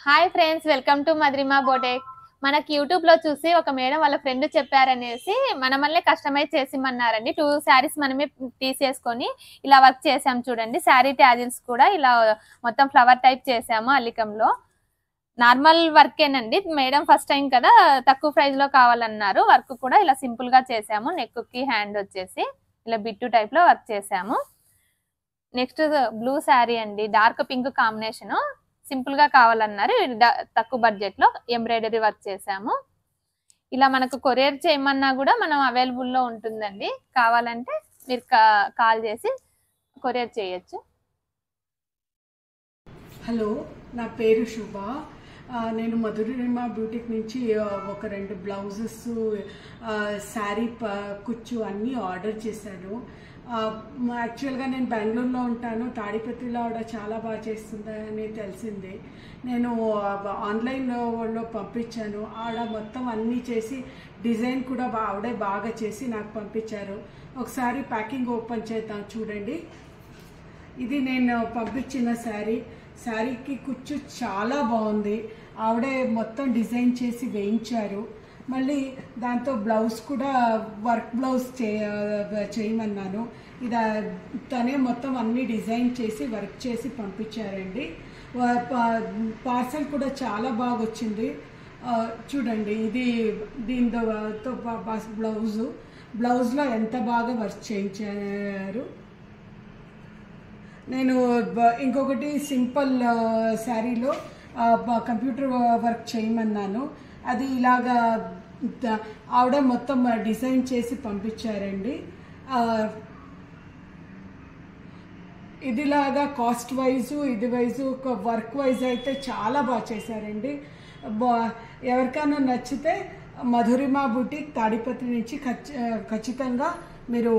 Hi friends, welcome to మధురిమ బోటెక్. మనకి YouTube లో చూసి ఒక మేడం వాళ్ళ ఫ్రెండ్ చెప్పారనేసి మనమల్లే కస్టమైజ్ చేసిమన్నారండి. 2 శారీస్ మనమే తీసేసుకొని ఇలా వర్క్ చేసాం చూడండి. శారీ ట్యాజిల్స్ కూడా ఇలా మొత్తం ఫ్లవర్ టైప్ చేసాము అల్లికంలో. నార్మల్ వర్కేనండి. మేడం ఫస్ట్ టైం కదా, తక్కువ ప్రైస్ లో కావాలన్నారు. వర్క్ కూడా ఇలా సింపుల్ గా చేసాము. నెక్ కి హ్యాండ్ వచ్చేసి ఇలా బిట్టు టైప్ లో వర్క్ చేసాము. నెక్స్ట్ బ్లూ శారీ అండి, డార్క్ పింక్ కాంబినేషన్. సింపుల్ గా కావాలన్నారు. తక్కువ బడ్జెట్ లో ఎంబ్రాయిడరీ వర్క్ చేసాము. ఇలా మనకు కొరియర్ చేయమన్నా కూడా మనం అవైలబుల్ లో ఉంటుందండి. కావాలంటే మీరు కాల్ చేసి కొరియర్ చేయొచ్చు. హలో, నా పేరు శుభ. నేను మధురిమ బ్యూటిక్ నుంచి ఒక 2 బ్లౌజెస్, శారీ కుచ్చు అన్నీ ఆర్డర్ చేశాను. యాక్చువల్గా నేను బెంగళూరులో ఉంటాను. తాడిపత్రిలో ఆవిడ చాలా బాగా చేస్తుందని తెలిసింది. నేను ఆన్లైన్లో పంపించాను. ఆవిడ మొత్తం అన్నీ చేసి డిజైన్ కూడా ఆవిడే బాగా చేసి నాకు పంపించారు. ఒకసారి ప్యాకింగ్ ఓపెన్ చేద్దాం చూడండి. ఇది నేను పంపించిన శారీకి కుచ్చు చాలా బాగుంది. ఆవిడే మొత్తం డిజైన్ చేసి వేయించారు. మళ్ళీ దాంతో బ్లౌజ్ కూడా వర్క్ బ్లౌజ్ చేయమన్నాను. ఇది తనే మొత్తం అన్ని డిజైన్ చేసి వర్క్ చేసి పంపించారండి. పార్సల్ కూడా చాలా బాగా వచ్చింది. చూడండి, ఇది దీంతో బ్లౌజ్లో ఎంత బాగా వర్క్ చేయించారు. నేను ఇంకొకటి సింపుల్ శారీలో కంప్యూటర్ వర్క్ చేయమన్నాను. అది ఇలాగా ఆవిడ మొత్తం డిజైన్ చేసి పంపించారండి. ఇదిలాగా కాస్ట్ వైజు ఇది వైజు వర్క్ వైజ్ అయితే చాలా బాగా చేశారండి. ఎవరికైనా నచ్చితే మధురిమ బుటిక్ తాడిపత్రి నుంచి ఖచ్చితంగా మీరు